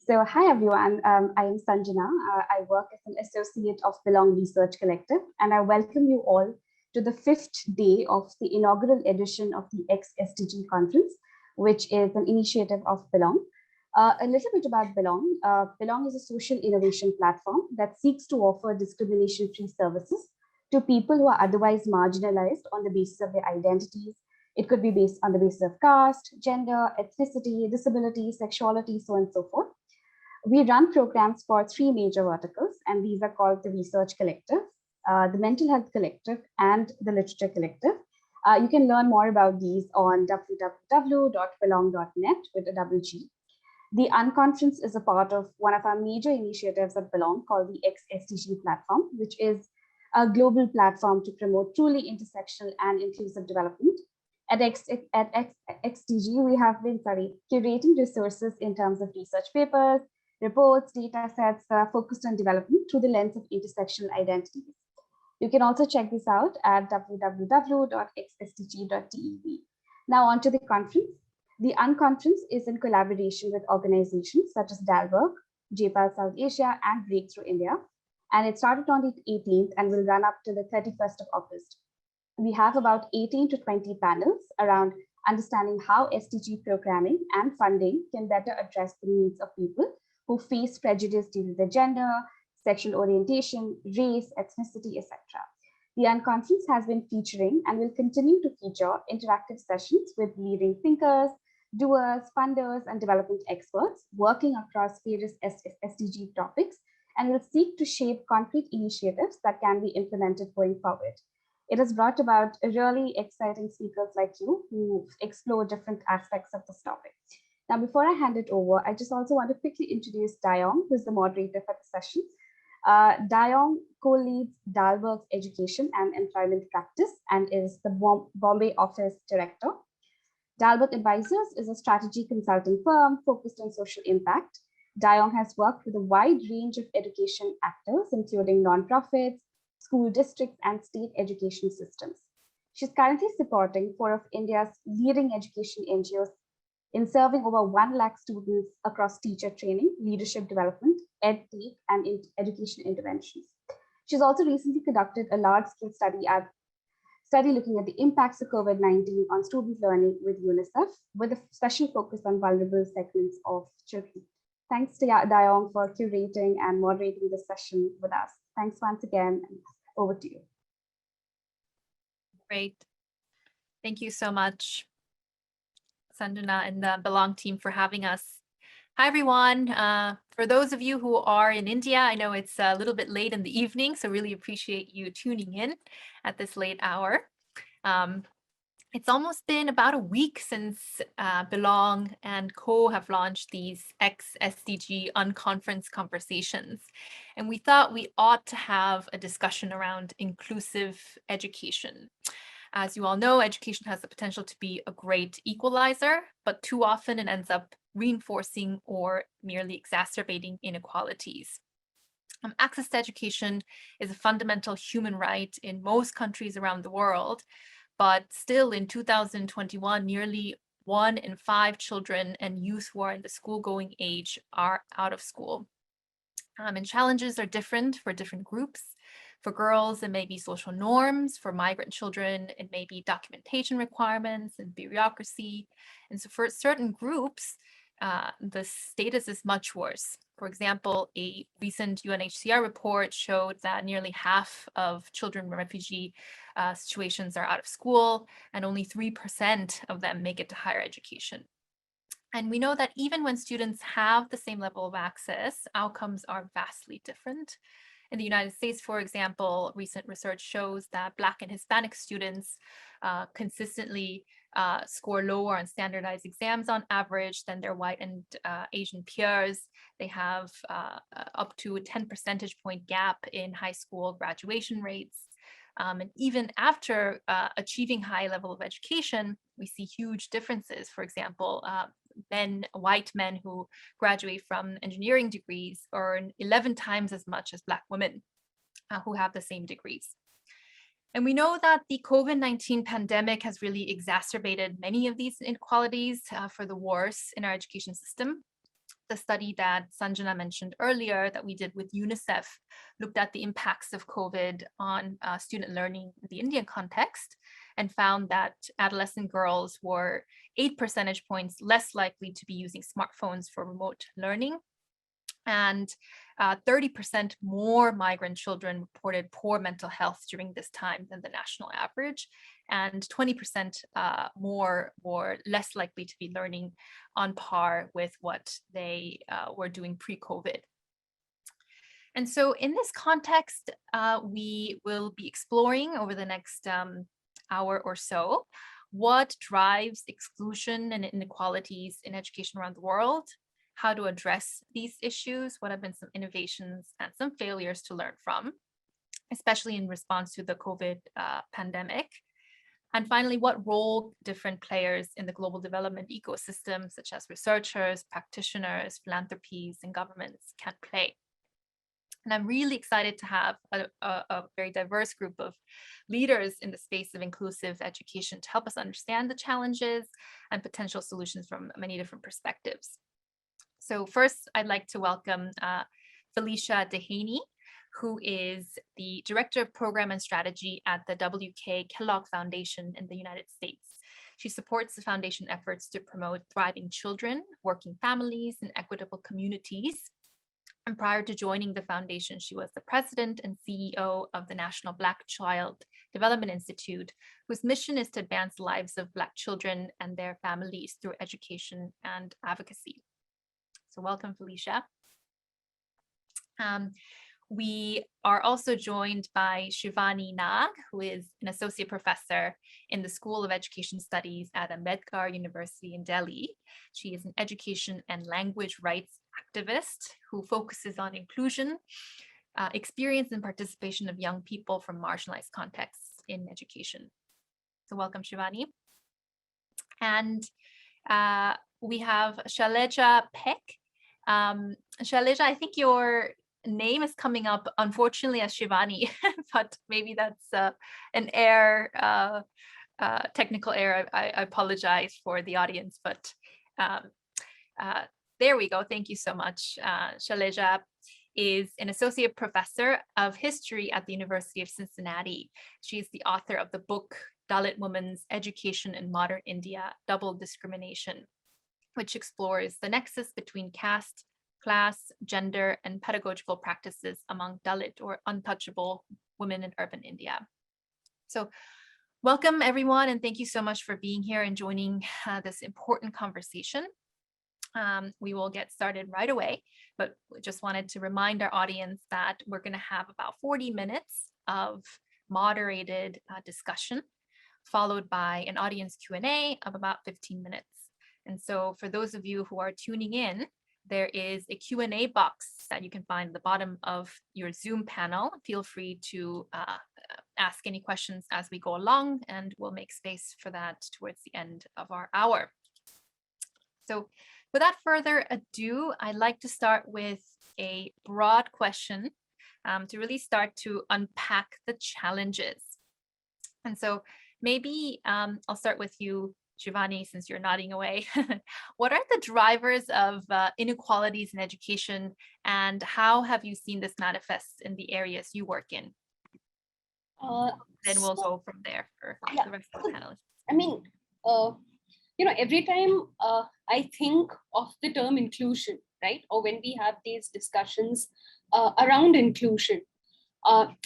So hi everyone, I am Sanjana. I work as an associate of Belong Research Collective, and I welcome you all to the 5th day of the inaugural edition of the xSDG conference, which is an initiative of Belong. A little bit about Belong. Belong is a social innovation platform that seeks to offer discrimination-free services to people who are otherwise marginalized on the basis of their identities. It could be based on the basis of caste, gender, ethnicity, disability, sexuality, so on and so forth. We run programs for 3 major verticals, and these are called the Research Collective, the Mental Health Collective, and the Literature Collective. You can learn more about these on www.belong.net with a double G. The UnConference is a part of one of our major initiatives at Belong called the xSDG platform, which is a global platform to promote truly intersectional and inclusive development. At xSDG, we have been curating resources in terms of research papers, reports, data sets focused on development through the lens of intersectional identities. You can also check this out at www.xsdg.dev. Now on to the conference. The UnConference is in collaboration with organizations such as Dalberg, JPAL South Asia, and Breakthrough India. And it started on the 18th and will run up to the 31st of August. We have about 18 to 20 panels around understanding how SDG programming and funding can better address the needs of people who face prejudice due to their gender, sexual orientation, race, ethnicity, etc. The UnConference has been featuring and will continue to feature interactive sessions with leading thinkers, doers, funders, and development experts working across various SDG topics, and will seek to shape concrete initiatives that can be implemented going forward. It has brought about really exciting speakers like you who explore different aspects of this topic. Now, before I hand it over, I just also want to quickly introduce Dayoung, who's the moderator for the session. Dayoung co-leads Dalberg's education and employment practice and is the Bombay office director. Dalberg Advisors is a strategy consulting firm focused on social impact. Dayoung has worked with a wide range of education actors, including nonprofits, school districts, and state education systems. She's currently supporting 4 of India's leading education NGOs in serving over 1 lakh students across teacher training, leadership development, EdTech, and education interventions. She's also recently conducted a large-scale study looking at the impacts of COVID-19 on student learning with UNICEF, with a special focus on vulnerable segments of children. Thanks to Dayoung for curating and moderating this session with us. Thanks once again, and over to you. Great. Thank you so much, Sanjana and the Belong team, for having us. Hi, everyone. For those of you who are in India, I know it's a little bit late in the evening, so really appreciate you tuning in at this late hour. It's almost been about a week since Belong and Co have launched these xSDG UnConference conversations. And we thought we ought to have a discussion around inclusive education. As you all know, education has the potential to be a great equalizer, but too often it ends up reinforcing or merely exacerbating inequalities. Access to education is a fundamental human right in most countries around the world, but still in 2021, nearly 1 in 5 children and youth who are in the school-going age are out of school. And challenges are different for different groups. For girls, it may be social norms. For migrant children, it may be documentation requirements and bureaucracy. And so for certain groups, the status is much worse. For example, a recent UNHCR report showed that nearly half of children in refugee situations are out of school, and only 3% of them make it to higher education. And we know that even when students have the same level of access, outcomes are vastly different. In the United States, for example, recent research shows that Black and Hispanic students consistently score lower on standardized exams on average than their white and Asian peers. They have up to a 10 percentage point gap in high school graduation rates. And even after achieving high level of education, we see huge differences. For example, white men who graduate from engineering degrees earn 11 times as much as Black women who have the same degrees. And we know that the COVID-19 pandemic has really exacerbated many of these inequalities for the worse in our education system. The study that Sanjana mentioned earlier that we did with UNICEF looked at the impacts of COVID on student learning in the Indian context and found that adolescent girls were 8 percentage points less likely to be using smartphones for remote learning. And 30% more migrant children reported poor mental health during this time than the national average, and 20% more were less likely to be learning on par with what they were doing pre-COVID. And so in this context, we will be exploring over the next hour or so what drives exclusion and inequalities in education around the world, how to address these issues, what have been some innovations and some failures to learn from, especially in response to the COVID pandemic. And finally, what role different players in the global development ecosystem, such as researchers, practitioners, philanthropies, and governments can play. And I'm really excited to have a very diverse group of leaders in the space of inclusive education to help us understand the challenges and potential solutions from many different perspectives. So first, I'd like to welcome Felicia DeHaney, who is the Director of Program and Strategy at the W.K. Kellogg Foundation in the United States. She supports the foundation efforts to promote thriving children, working families, and equitable communities. And prior to joining the foundation, she was the president and CEO of the National Black Child Development Institute, whose mission is to advance the lives of Black children and their families through education and advocacy. So welcome, Felicia. We are also joined by Shivani Nag, who is an associate professor in the School of Education Studies at Ambedkar University in Delhi. She is an education and language rights activist who focuses on inclusion, experience and participation of young people from marginalized contexts in education. So welcome, Shivani. And we have Shailaja Paik. Shailaja, I think your name is coming up, unfortunately, as Shivani, but maybe that's an error, technical error. I apologize for the audience, but there we go. Thank you so much. Shailaja is an associate professor of history at the University of Cincinnati. She is the author of the book, Dalit Women's Education in Modern India, Double Discrimination, which explores the nexus between caste, class, gender, and pedagogical practices among Dalit or untouchable women in urban India. So welcome everyone, and thank you so much for being here and joining this important conversation. We will get started right away, but just wanted to remind our audience that we're going to have about 40 minutes of moderated discussion, followed by an audience Q&A of about 15 minutes. And so for those of you who are tuning in, there is a Q&A box that you can find at the bottom of your Zoom panel. Feel free to ask any questions as we go along, and we'll make space for that towards the end of our hour. So without further ado, I'd like to start with a broad question to really start to unpack the challenges. And so maybe I'll start with you, Shivani, since you're nodding away. What are the drivers of inequalities in education, and how have you seen this manifest in the areas you work in? Then we'll go from there for the rest of the panelists. I mean, every time I think of the term inclusion, right? Or when we have these discussions around inclusion,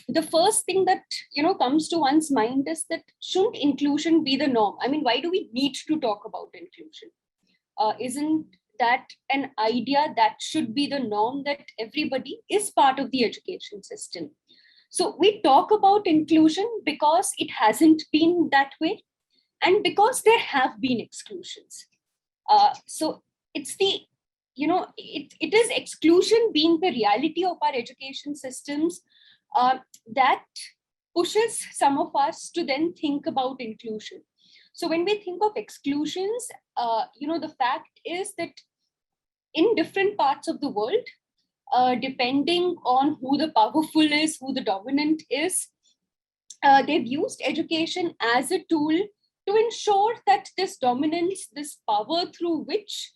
the first thing that comes to one's mind is that shouldn't inclusion be the norm? I mean, why do we need to talk about inclusion? Isn't that an idea that should be the norm, that everybody is part of the education system? So we talk about inclusion because it hasn't been that way, and because there have been exclusions. So it's the, it is exclusion being the reality of our education systems that pushes some of us to then think about inclusion. So when we think of exclusions, the fact is that in different parts of the world, depending on who the powerful is, who the dominant is, they've used education as a tool to ensure that this dominance, this power through which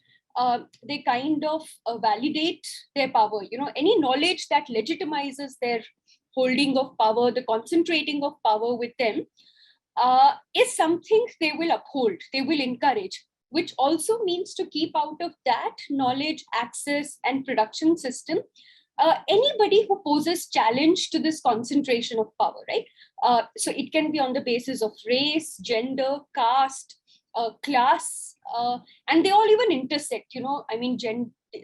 they kind of validate their power. Any knowledge that legitimizes their holding of power, the concentrating of power with them, is something they will uphold, they will encourage, which also means to keep out of that knowledge, access, and production system anybody who poses challenge to this concentration of power, right? So it can be on the basis of race, gender, caste, class, and they all even intersect. I mean,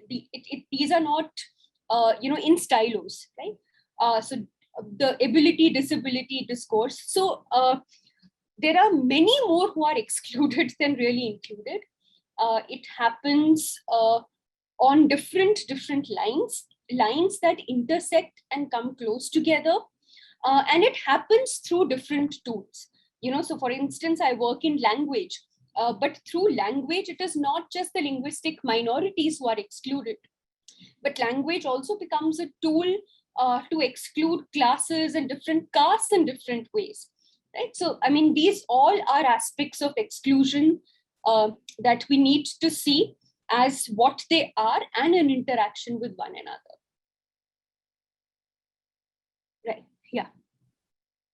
these are not, in stylos, right? So the ability, disability discourse. So there are many more who are excluded than really included. It happens on different lines that intersect and come close together. And it happens through different tools. So for instance, I work in language, but through language, it is not just the linguistic minorities who are excluded, but language also becomes a tool to exclude classes and different castes in different ways, right? So, I mean, these all are aspects of exclusion that we need to see as what they are and an interaction with one another. Right, yeah.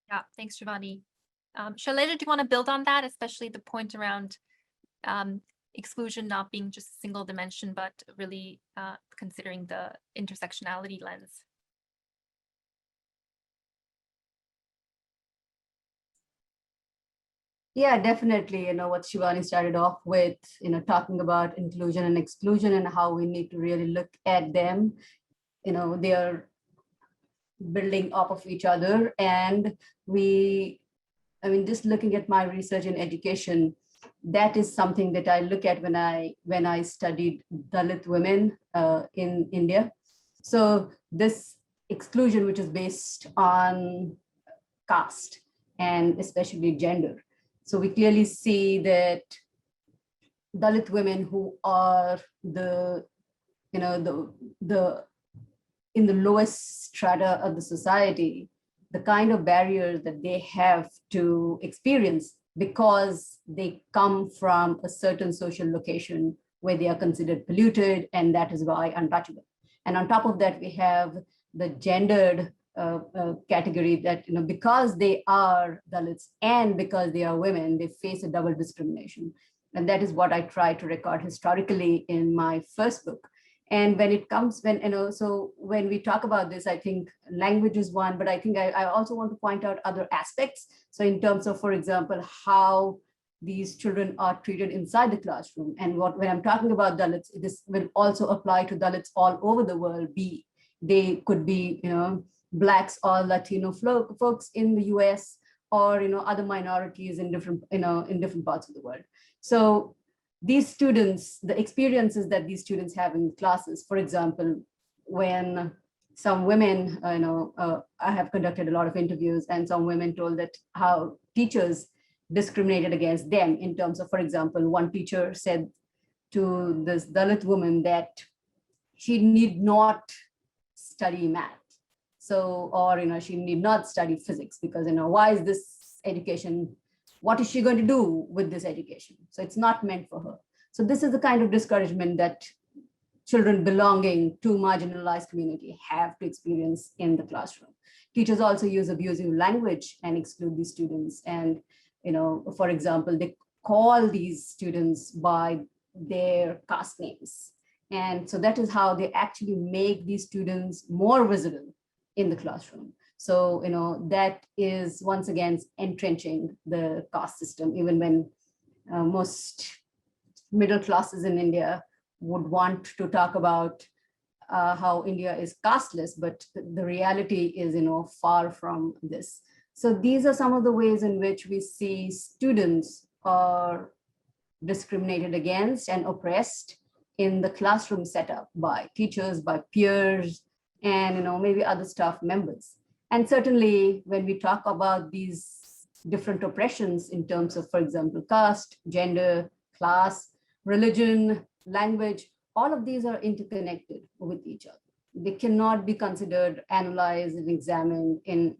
Yeah, thanks, Shivani. Shailaja, do you want to build on that, especially the point around exclusion not being just a single dimension, but really considering the intersectionality lens? Yeah, definitely. What Shivani started off with, talking about inclusion and exclusion and how we need to really look at them. They are building off of each other. And just looking at my research in education, that is something that I look at when I studied Dalit women in India. So this exclusion, which is based on caste and especially gender. So we clearly see that Dalit women who are in the lowest strata of the society, the kind of barriers that they have to experience because they come from a certain social location where they are considered polluted, and that is why untouchable. And on top of that, we have the gendered category that, because they are Dalits and because they are women, they face a double discrimination. And that is what I try to record historically in my first book. And when it comes, so when we talk about this, I think language is one, but I think I also want to point out other aspects. So in terms of, for example, how these children are treated inside the classroom. And when I'm talking about Dalits, this will also apply to Dalits all over the world. They could be, Blacks or Latino folks in the US, or, other minorities in different parts of the world. So these students, the experiences that these students have in classes, for example, when some women, I have conducted a lot of interviews, and some women told that how teachers discriminated against them in terms of, for example, one teacher said to this Dalit woman that she need not study math. So, or, she need not study physics because, why is this education, what is she going to do with this education? So it's not meant for her. So this is the kind of discouragement that children belonging to marginalized community have to experience in the classroom. Teachers also use abusive language and exclude these students. And, for example, they call these students by their caste names. And so that is how they actually make these students more visible in the classroom. So, that is once again entrenching the caste system, even when most middle classes in India would want to talk about how India is casteless, but the reality is, far from this. So these are some of the ways in which we see students are discriminated against and oppressed in the classroom setup by teachers, by peers, and maybe other staff members. And certainly when we talk about these different oppressions in terms of, for example, caste, gender, class, religion, language, all of these are interconnected with each other. They cannot be considered, analyzed, and examined in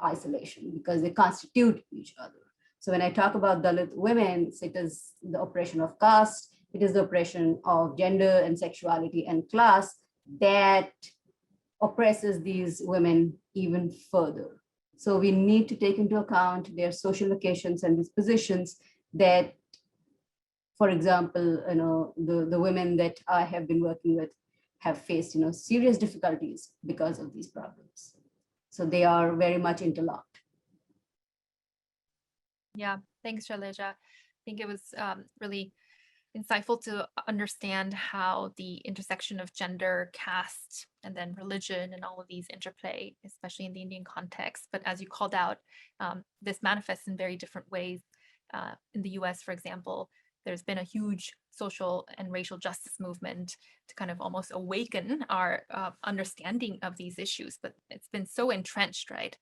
isolation because they constitute each other. So when I talk about Dalit women, it is the oppression of caste, It is the oppression of gender and sexuality and class that oppresses these women even further. So we need to take into account their social locations and these positions that, for example, the women that I have been working with have faced, serious difficulties because of these problems. So they are very much interlocked. Yeah, thanks, Shailaja. I think it was really insightful to understand how the intersection of gender, caste, and then religion and all of these interplay, especially in the Indian context. But as you called out, this manifests in very different ways. In the US, for example, there's been a huge social and racial justice movement to kind of almost awaken our understanding of these issues, but it's been so entrenched, right?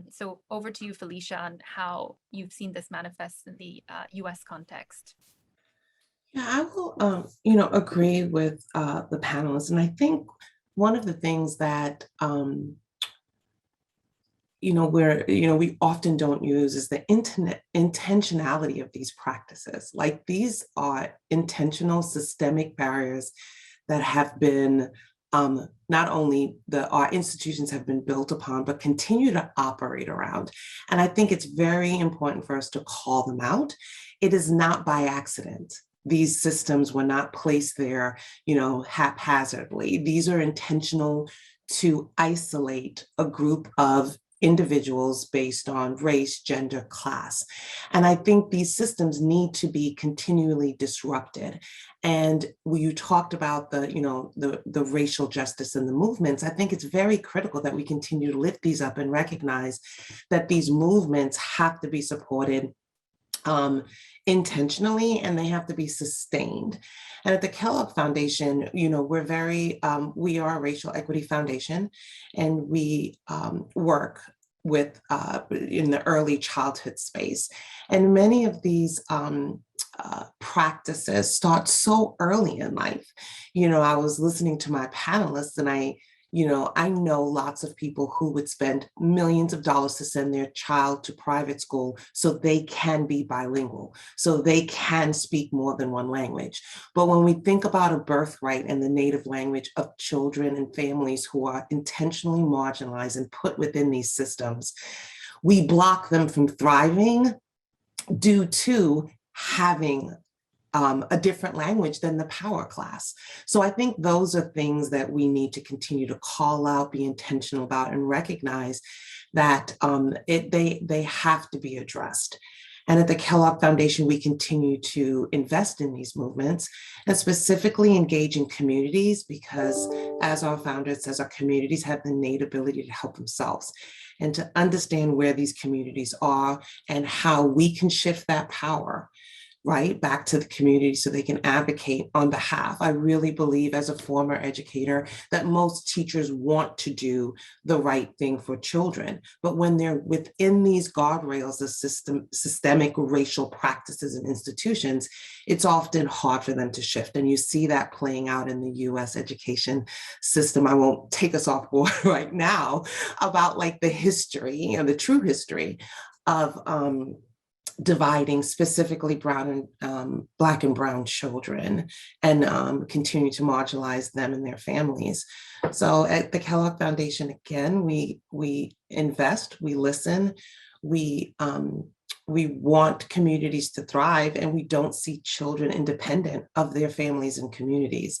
So over to you, Felicia, on how you've seen this manifest in the US context. Yeah, I will, agree with the panelists. And I think one of the things that, we often don't use is the intentionality of these practices. Like, these are intentional systemic barriers that have been not only our institutions have been built upon, but continue to operate around. And I think it's very important for us to call them out. It is not by accident. These systems were not placed there, haphazardly. These are intentional to isolate a group of individuals based on race, gender, class. And I think these systems need to be continually disrupted. And when you talked about the racial justice and the movements, I think it's very critical that we continue to lift these up and recognize that these movements have to be supported intentionally, and they have to be sustained. And at the Kellogg Foundation, we are a racial equity foundation, and we work with in the early childhood space. And many of these practices start so early in life. I was listening to my panelists, and I know lots of people who would spend millions of dollars to send their child to private school so they can be bilingual, so they can speak more than one language. But when we think about a birthright and the native language of children and families who are intentionally marginalized and put within these systems, we block them from thriving due to having a different language than the power class. So I think those are things that we need to continue to call out, be intentional about, and recognize that they have to be addressed. And at the Kellogg Foundation, we continue to invest in these movements and specifically engage in communities, because as our founder says, our communities have the innate ability to help themselves, and to understand where these communities are and how we can shift that power right back to the community so they can advocate on behalf. I really believe, as a former educator, that most teachers want to do the right thing for children. But when they're within these guardrails of systemic racial practices and institutions, it's often hard for them to shift. And you see that playing out in the US education system. I won't take us off board right now about the history and the true history of dividing specifically Black and brown children, and continue to marginalize them and their families. So at the Kellogg Foundation, again, we invest, we listen, we want communities to thrive, and we don't see children independent of their families and communities.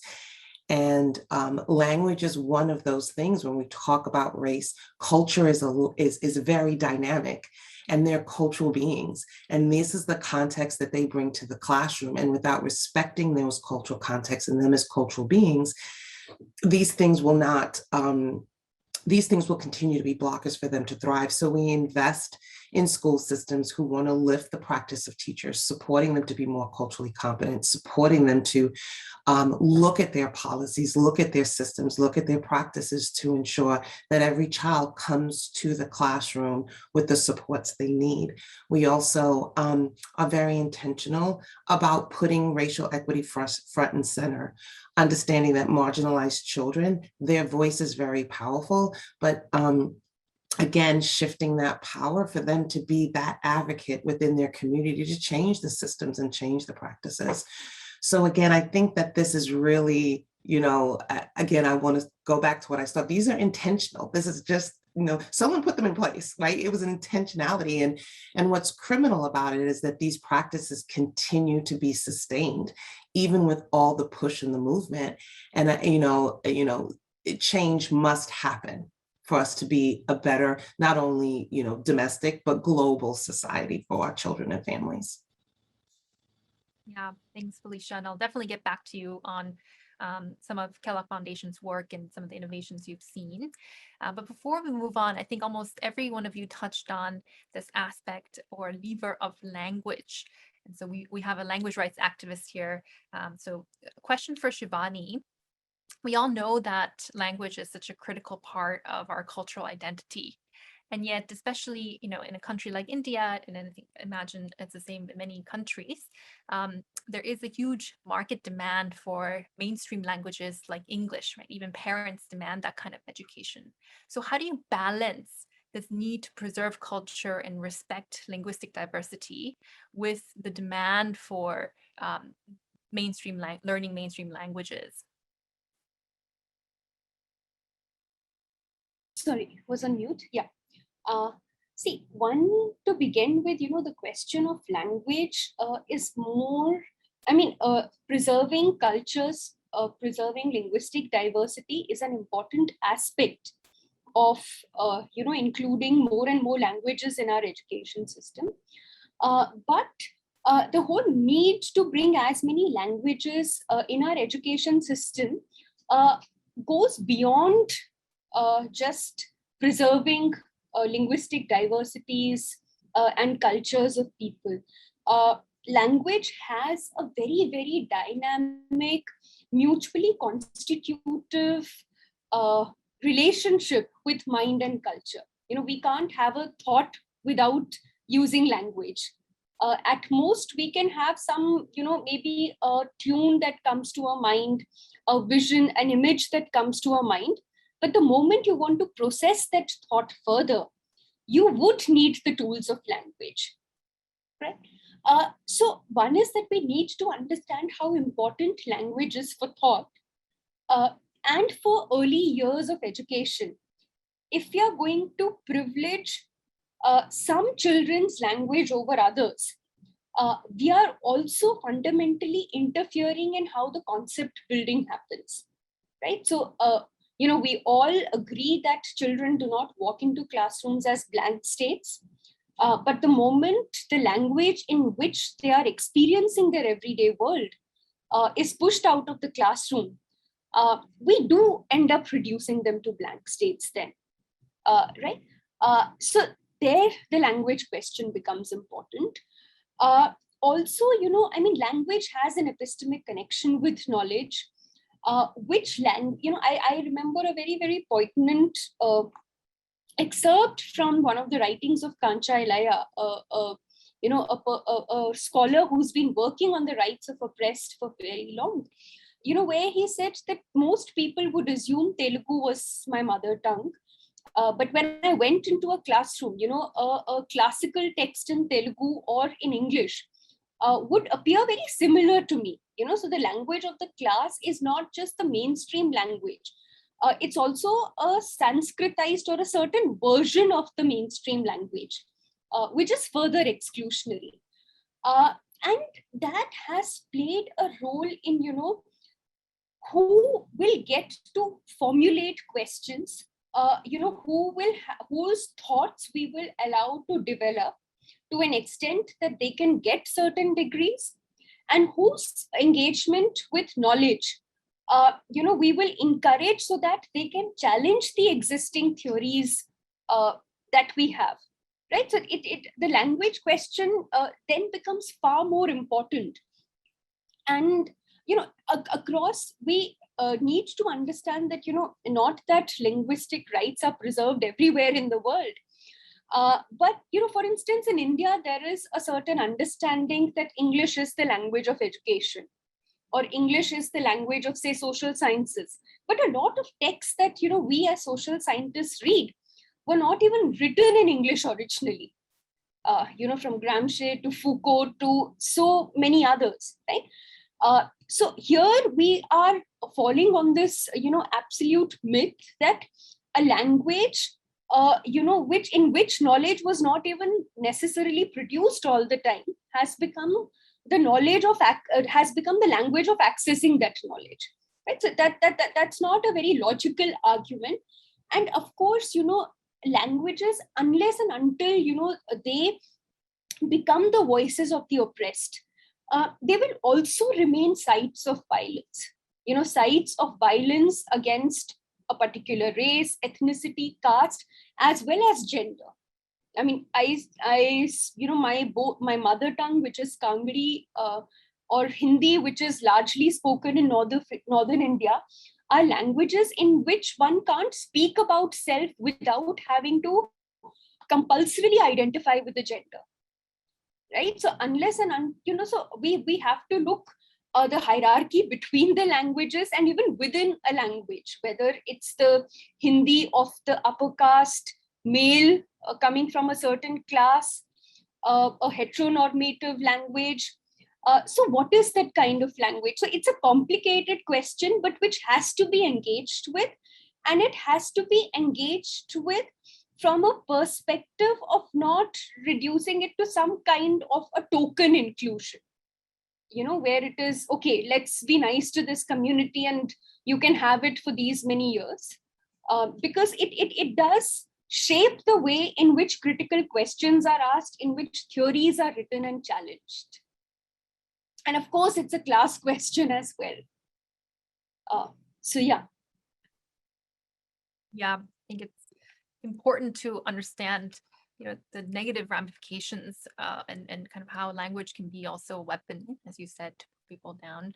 And language is one of those things. When we talk about race, culture is very dynamic, and they're cultural beings. And this is the context that they bring to the classroom. And without respecting those cultural contexts and them as cultural beings, these things will continue to be blockers for them to thrive. So we invest in school systems who want to lift the practice of teachers, supporting them to be more culturally competent, supporting them to look at their policies, look at their systems, look at their practices to ensure that every child comes to the classroom with the supports they need. We also are very intentional about putting racial equity front and center, understanding that marginalized children, their voice is very powerful, but again, shifting that power for them to be that advocate within their community to change the systems and change the practices. So again, I think that this is really, again, I want to go back to what I started. These are intentional. This is just, someone put them in place, right? It was an intentionality. And what's criminal about it is that these practices continue to be sustained, even with all the push in the movement. And, change must happen for us to be a better, not only, domestic, but global society for our children and families. Yeah, thanks, Felicia. And I'll definitely get back to you on some of Kellogg Foundation's work and some of the innovations you've seen. But before we move on, I think almost every one of you touched on this aspect or lever of language. And so we have a language rights activist here. So a question for Shivani. We all know that language is such a critical part of our cultural identity. And yet, especially, in a country like India, and I imagine it's the same in many countries, there is a huge market demand for mainstream languages like English, right? Even parents demand that kind of education. So how do you balance this need to preserve culture and respect linguistic diversity with the demand for learning mainstream languages? Sorry, was on mute. Yeah. See, one to begin with, the question of language is more, preserving cultures, preserving linguistic diversity is an important aspect of, including more and more languages in our education system. But the whole need to bring as many languages in our education system goes beyond just preserving linguistic diversities and cultures of people. Language has a very, very dynamic, mutually constitutive relationship with mind and culture. We can't have a thought without using language. At most, we can have some, maybe a tune that comes to our mind, a vision, an image that comes to our mind. But the moment you want to process that thought further, you would need the tools of language, right? So one is that we need to understand how important language is for thought and for early years of education. If we are going to privilege some children's language over others, we are also fundamentally interfering in how the concept building happens, right? So, we all agree that children do not walk into classrooms as blank states. But the moment the language in which they are experiencing their everyday world is pushed out of the classroom, we do end up reducing them to blank states then, right? So there, the language question becomes important. Also, language has an epistemic connection with knowledge. I remember a very, very poignant excerpt from one of the writings of Shailaja, a scholar who's been working on the rights of oppressed for very long, where he said that most people would assume Telugu was my mother tongue. But when I went into a classroom, a classical text in Telugu or in English would appear very similar to me. So the language of the class is not just the mainstream language. It's also a Sanskritized or a certain version of the mainstream language, which is further exclusionary. And that has played a role in, who will get to formulate questions, whose thoughts we will allow to develop to an extent that they can get certain degrees, and whose engagement with knowledge, we will encourage so that they can challenge the existing theories that we have, right? So the language question then becomes far more important. And, across, we need to understand that, not that linguistic rights are preserved everywhere in the world. But, for instance, in India, there is a certain understanding that English is the language of education, or English is the language of, say, social sciences. But a lot of texts that, we as social scientists read were not even written in English originally, from Gramsci to Foucault to so many others, right? So here we are falling on this, absolute myth that a language, in which knowledge was not even necessarily produced all the time, has become the language of accessing that knowledge. Right? So that's not a very logical argument. And of course, languages, unless and until they become the voices of the oppressed, they will also remain sites of violence. Sites of violence against a particular race, ethnicity, caste, as well as gender. I mean, my mother tongue, which is Kangri, or Hindi, which is largely spoken in northern India, are languages in which one can't speak about self without having to compulsorily identify with the gender. Right? So unless and so we have to look the hierarchy between the languages and even within a language, whether it's the Hindi of the upper caste male coming from a certain class, a heteronormative language. So what is that kind of language? So it's a complicated question, but which has to be engaged with, and it has to be engaged with from a perspective of not reducing it to some kind of a token inclusion, where it is, okay, let's be nice to this community and you can have it for these many years, because it does shape the way in which critical questions are asked, in which theories are written and challenged. And of course, it's a class question as well. So yeah. Yeah, I think it's important to understand, the negative ramifications and kind of how language can be also a weapon, as you said, to put people down.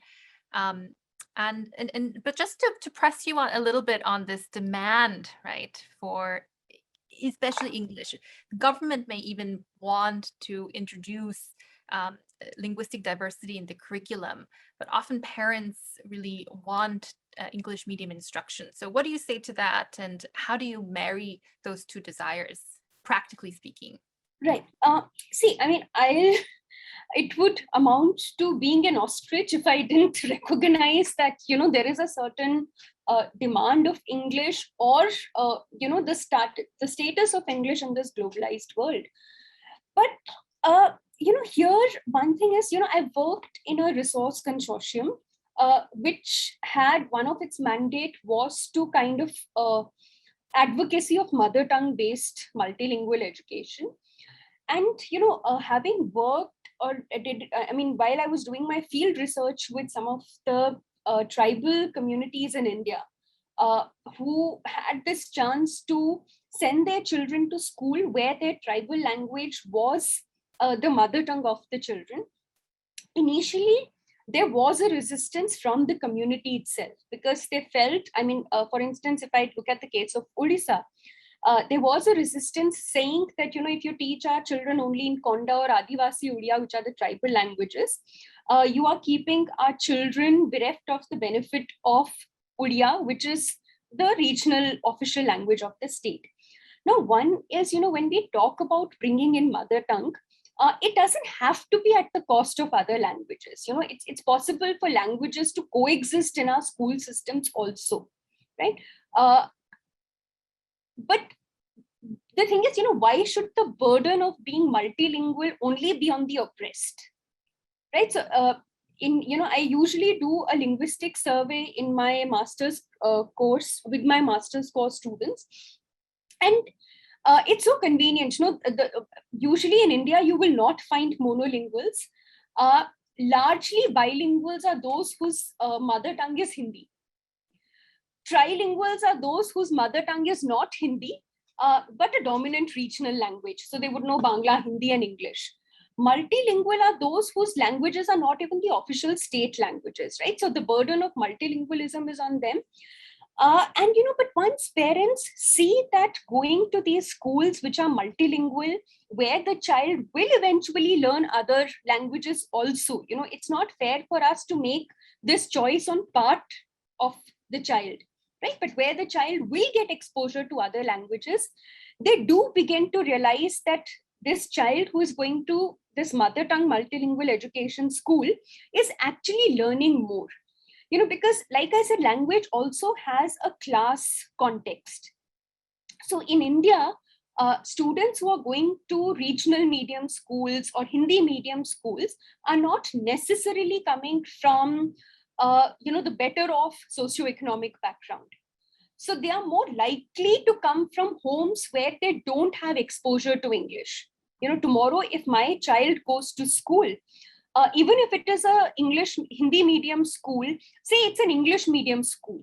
But just to press you on a little bit on this demand, right, for especially English, the government may even want to introduce linguistic diversity in the curriculum, but often parents really want English medium instruction. So what do you say to that? And how do you marry those two desires, practically speaking? Right. See, I mean, it would amount to being an ostrich if I didn't recognize that, there is a certain demand of English, or, the status of English in this globalized world. But, here, one thing is, I've worked in a resource consortium, which had one of its mandate was to kind of advocacy of mother tongue based multilingual education. And, having worked while I was doing my field research with some of the tribal communities in India, who had this chance to send their children to school where their tribal language was the mother tongue of the children. Initially, there was a resistance from the community itself, because they felt, for instance, if I look at the case of Odisha, there was a resistance saying that, if you teach our children only in Konda or Adivasi Odia, which are the tribal languages, you are keeping our children bereft of the benefit of Odia, which is the regional official language of the state. Now, one is, when we talk about bringing in mother tongue, it doesn't have to be at the cost of other languages. It's possible for languages to coexist in our school systems also, right? But the thing is, why should the burden of being multilingual only be on the oppressed, right? So, I usually do a linguistic survey in my master's course with my master's course students, and it's so convenient. Usually in India, you will not find monolinguals. Largely bilinguals are those whose mother tongue is Hindi. Trilinguals are those whose mother tongue is not Hindi, but a dominant regional language. So they would know Bangla, Hindi, and English. Multilingual are those whose languages are not even the official state languages, right? So the burden of multilingualism is on them. But once parents see that going to these schools which are multilingual, where the child will eventually learn other languages also, it's not fair for us to make this choice on part of the child, right? But where the child will get exposure to other languages, they do begin to realize that this child who is going to this mother tongue multilingual education school is actually learning more. Because like I said, language also has a class context. So in India, students who are going to regional medium schools or Hindi medium schools are not necessarily coming from, the better off socioeconomic background. So they are more likely to come from homes where they don't have exposure to English. Tomorrow, if my child goes to school, even if it is a Hindi medium school, say it's an English medium school,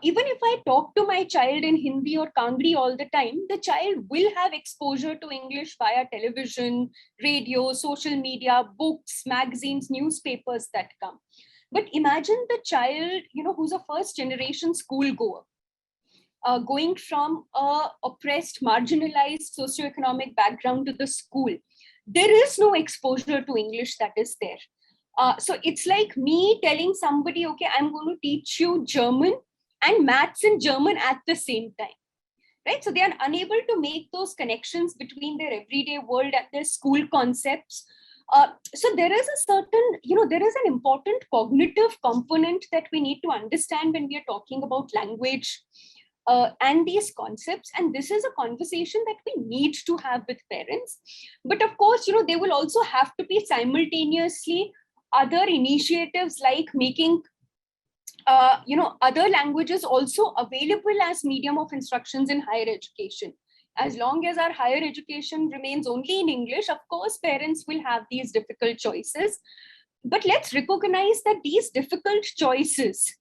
even if I talk to my child in Hindi or Kangri all the time, the child will have exposure to English via television, radio, social media, books, magazines, newspapers that come. But imagine the child, who's a first generation school goer, going from a oppressed, marginalized socioeconomic background to the school. There is no exposure to English that is there. So it's like me telling somebody, okay, I'm going to teach you German and maths and German at the same time, right? So they are unable to make those connections between their everyday world and their school concepts. So there is a certain, there is an important cognitive component that we need to understand when we are talking about language and these concepts. And this is a conversation that we need to have with parents. But of course, they will also have to be simultaneously other initiatives like making other languages also available as medium of instructions in higher education. As long as our higher education remains only in English, of course, parents will have these difficult choices. But let's recognize that these difficult choices,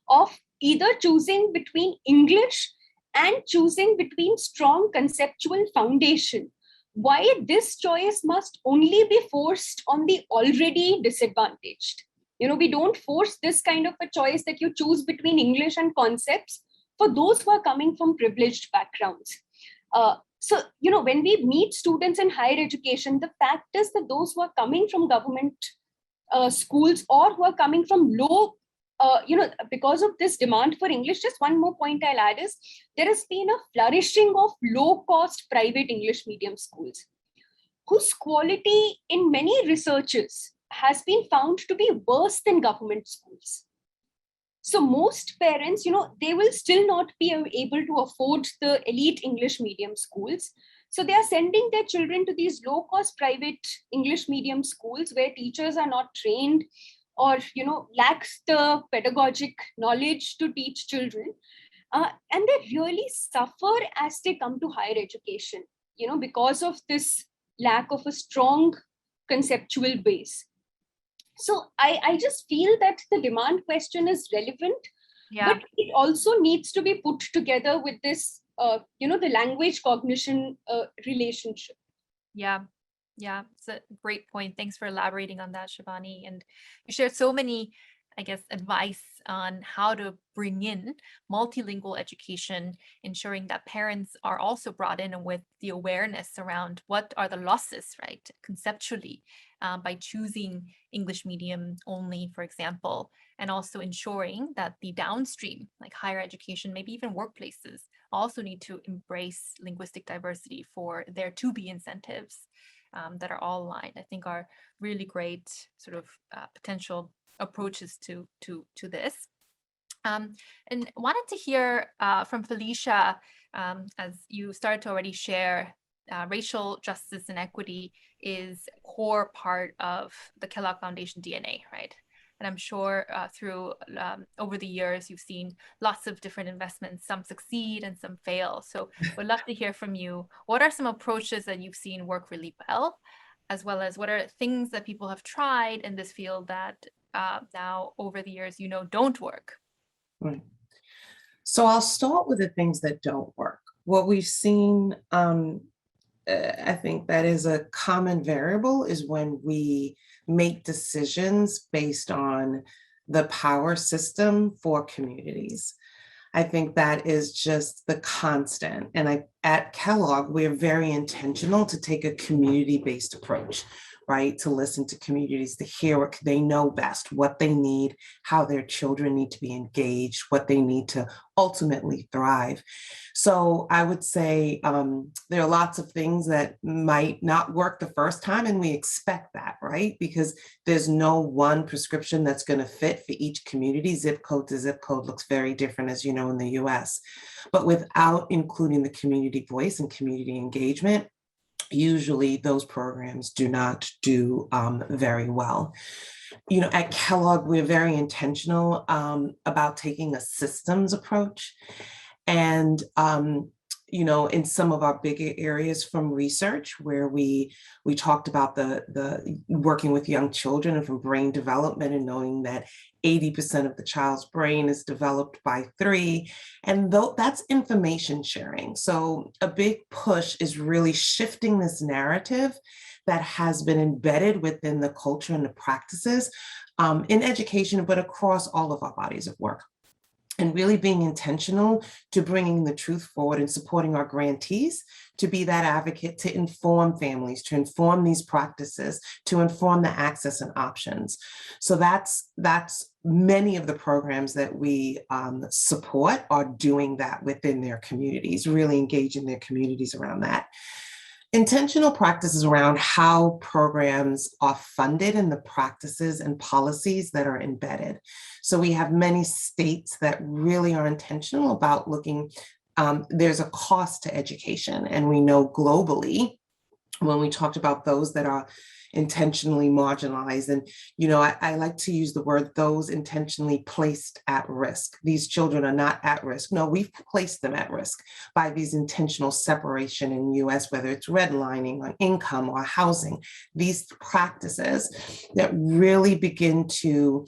of either choosing between English and choosing between strong conceptual foundation, why this choice must only be forced on the already disadvantaged. We don't force this kind of a choice that you choose between English and concepts for those who are coming from privileged backgrounds. So, when we meet students in higher education, the fact is that those who are coming from government schools or who are coming from low, because of this demand for English, just one more point I'll add is there has been a flourishing of low-cost private English medium schools whose quality in many researches has been found to be worse than government schools. So most parents, they will still not be able to afford the elite English medium schools. So they are sending their children to these low-cost private English medium schools where teachers are not trained or, lacks the pedagogic knowledge to teach children. And they really suffer as they come to higher education, because of this lack of a strong conceptual base. So I just feel that the demand question is relevant, but it also needs to be put together with this, the language cognition relationship. Yeah, it's a great point. Thanks for elaborating on that, Shivani. And you shared so many, I guess, advice on how to bring in multilingual education, ensuring that parents are also brought in with the awareness around what are the losses, right, conceptually, by choosing English medium only, for example, and also ensuring that the downstream, like higher education, maybe even workplaces, also need to embrace linguistic diversity for there to be incentives that are all aligned, I think are really great sort of potential approaches to this. And wanted to hear from Felicia, as you started to already share, racial justice and equity is a core part of the Kellogg Foundation DNA, right? And I'm sure through over the years, you've seen lots of different investments, some succeed and some fail. So would love to hear from you. What are some approaches that you've seen work really well, as well as what are things that people have tried in this field that now over the years, don't work? Right. So I'll start with the things that don't work. What we've seen, I think that is a common variable, is when we make decisions based on the power system for communities. I think that is just the constant. And at Kellogg, we're very intentional to take a community-based approach. right? To listen to communities, to hear what they know best, what they need, how their children need to be engaged, what they need to ultimately thrive. So I would say there are lots of things that might not work the first time, and we expect that, right? Because there's no one prescription that's going to fit for each community. Zip code to zip code looks very different, as you know, in the US. But without including the community voice and community engagement, usually those programs do not do very well. You know, at Kellogg, we're very intentional about taking a systems approach. And, you know, in some of our bigger areas from research where we talked about the working with young children and from brain development and knowing that 80% of the child's brain is developed by 3. And that's information sharing. So a big push is really shifting this narrative that has been embedded within the culture and the practices in education, but across all of our bodies of work. And really being intentional to bringing the truth forward and supporting our grantees to be that advocate, to inform families, to inform these practices, to inform the access and options. So that's many of the programs that we support are doing that within their communities, really engaging their communities around that. Intentional practices around how programs are funded and the practices and policies that are embedded. So we have many states that really are intentional about looking, there's a cost to education. And we know globally, when we talked about those that are intentionally marginalized, and you know, I like to use the word those intentionally placed at risk. These children are not at risk. No, we've placed them at risk by these intentional separation in the US, whether it's redlining on income or housing, these practices that really begin to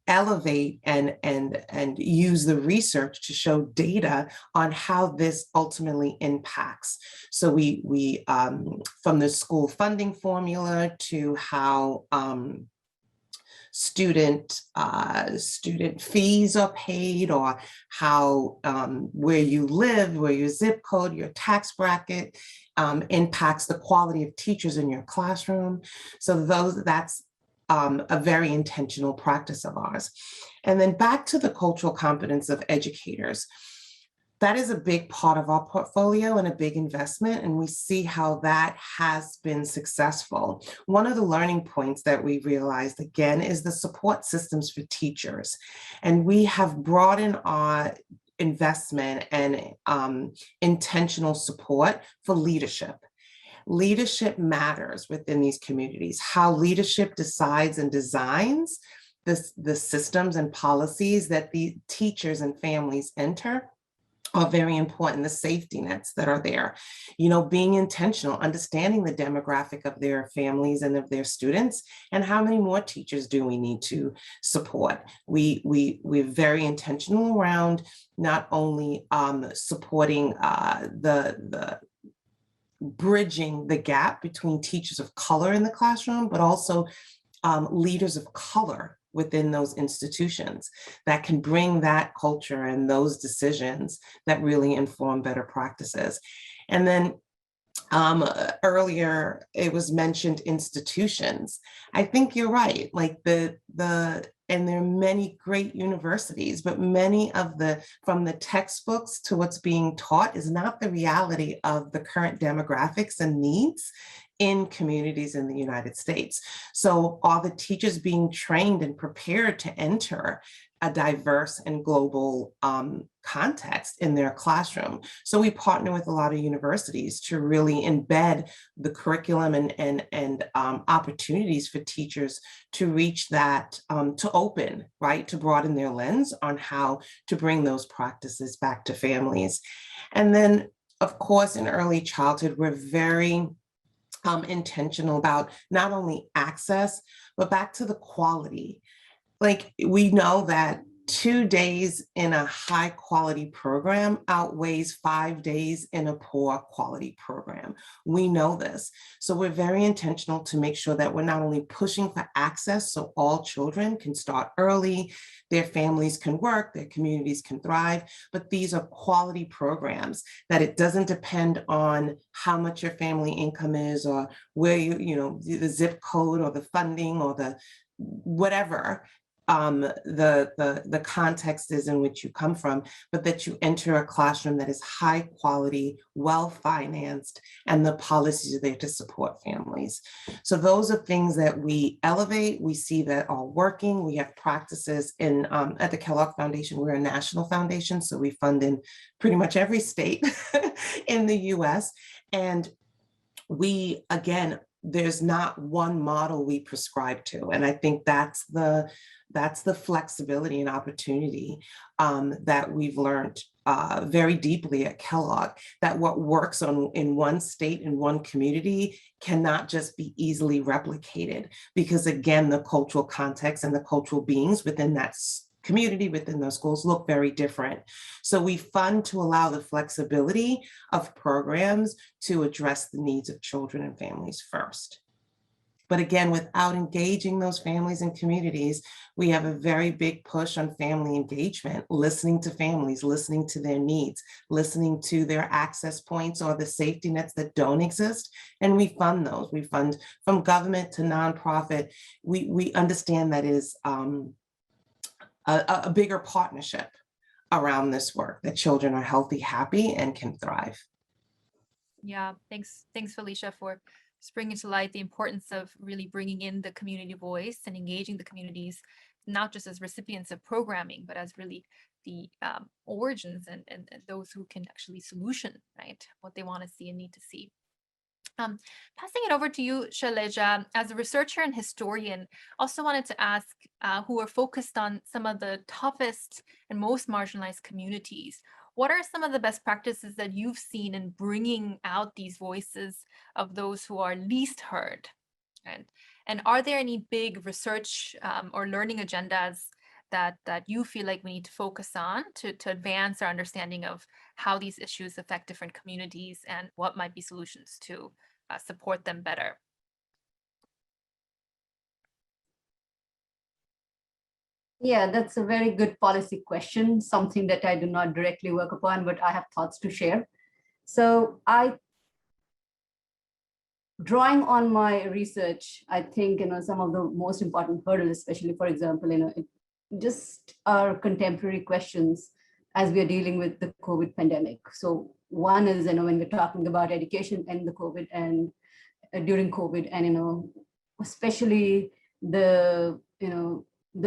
elevate and use the research to show data on how this ultimately impacts. So we from the school funding formula to how student fees are paid, or how where you live, where your zip code, your tax bracket impacts the quality of teachers in your classroom. So that's a very intentional practice of ours. And then back to the cultural competence of educators. That is a big part of our portfolio and a big investment, and we see how that has been successful. One of the learning points that we realized, again, is the support systems for teachers. And we have broadened our investment and intentional support for leadership. Leadership matters within these communities. How leadership decides and designs the systems and policies that the teachers and families enter are very important. The safety nets that are there, you know, being intentional, understanding the demographic of their families and of their students, and how many more teachers do we need to support. We're very intentional around not only supporting the bridging the gap between teachers of color in the classroom, but also leaders of color within those institutions that can bring that culture and those decisions that really inform better practices. And then earlier it was mentioned institutions. I think you're right, like and there are many great universities, but many of from the textbooks to what's being taught is not the reality of the current demographics and needs in communities in the United States. So are the teachers being trained and prepared to enter a diverse and global context in their classroom? So we partner with a lot of universities to really embed the curriculum and opportunities for teachers to reach that, to open, right, to broaden their lens on how to bring those practices back to families. And then, of course, in early childhood, we're very intentional about not only access, but back to the quality. Like, we know that 2 days in a high quality program outweighs 5 days in a poor quality program. We know this. So we're very intentional to make sure that we're not only pushing for access so all children can start early, their families can work, their communities can thrive, but these are quality programs that it doesn't depend on how much your family income is or where the zip code or the funding or the whatever the context is in which you come from, but that you enter a classroom that is high quality, well financed, and the policies are there to support families. So those are things that we elevate. We see that are working. We have practices in at the Kellogg Foundation. We're a national foundation, so we fund in pretty much every state in the US. And we, again, there's not one model we prescribe to. And I think that's the flexibility and opportunity that we've learned very deeply at Kellogg, that what works in one state, in one community, cannot just be easily replicated, because again, the cultural context and the cultural beings within that community, within those schools, look very different. So we fund to allow the flexibility of programs to address the needs of children and families first. But again, without engaging those families and communities, we have a very big push on family engagement, listening to families, listening to their needs, listening to their access points or the safety nets that don't exist. And we fund those. We fund from government to nonprofit. We understand that is a bigger partnership around this work, that children are healthy, happy, and can thrive. Yeah, thanks, Felicia, for bringing to light the importance of really bringing in the community voice and engaging the communities, not just as recipients of programming, but as really the origins and those who can actually solution, right, what they want to see and need to see. Passing it over to you, Shailaja, as a researcher and historian, also wanted to ask who are focused on some of the toughest and most marginalized communities. What are some of the best practices that you've seen in bringing out these voices of those who are least heard? And are there any big research or learning agendas that you feel like we need to focus on to advance our understanding of how these issues affect different communities and what might be solutions to support them better? Yeah, that's a very good policy question, something that I do not directly work upon, but I have thoughts to share. So drawing on my research, I think, some of the most important hurdles, especially, for example, just our contemporary questions as we are dealing with the COVID pandemic. So one is, when we're talking about education and the COVID and during COVID, and, especially the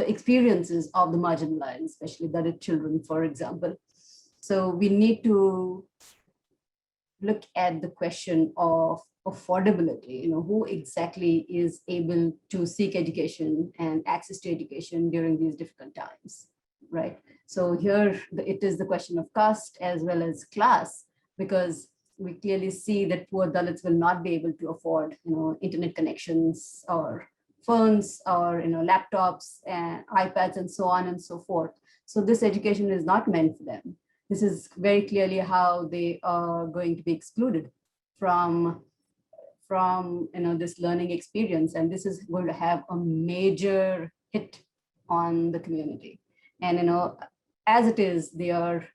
experiences of the marginalized, especially the children, for example. So we need to look at the question of affordability, who exactly is able to seek education and access to education during these difficult times, right? So here it is the question of caste as well as class, because we clearly see that poor Dalits will not be able to afford, internet connections or phones or laptops and iPads and so on and so forth. So this education is not meant for them. This is very clearly how they are going to be excluded from this learning experience, and this is going to have a major hit on the community. And as it is, they are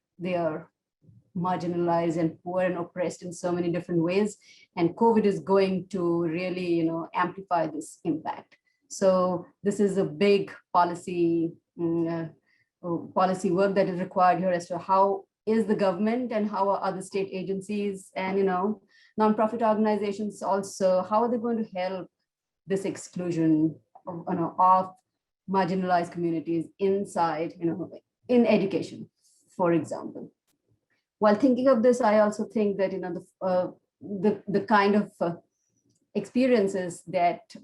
marginalized and poor and oppressed in so many different ways, and COVID is going to really amplify this impact. So this is a big policy work that is required here as to how is the government and how are other state agencies and nonprofit organizations also, how are they going to help this exclusion of marginalized communities inside in education, for example. While thinking of this, I also think that the kind of experiences that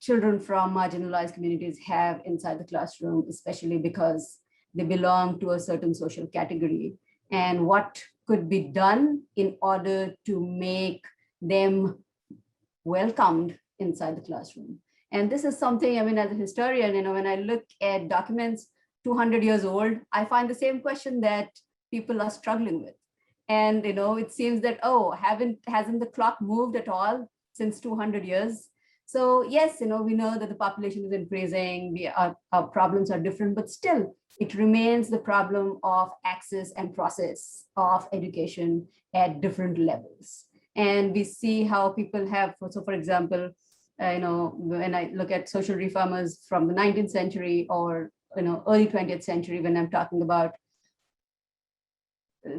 children from marginalized communities have inside the classroom, especially because they belong to a certain social category, and what could be done in order to make them welcomed inside the classroom. And this is something, as a historian, when I look at documents, 200 years old, I find the same question that people are struggling with. And it seems that, oh, hasn't the clock moved at all since 200 years? So yes, we know that the population is increasing, our problems are different, but still it remains the problem of access and process of education at different levels. And we see how people have, so for example, when I look at social reformers from the 19th century or early 20th century, when I'm talking about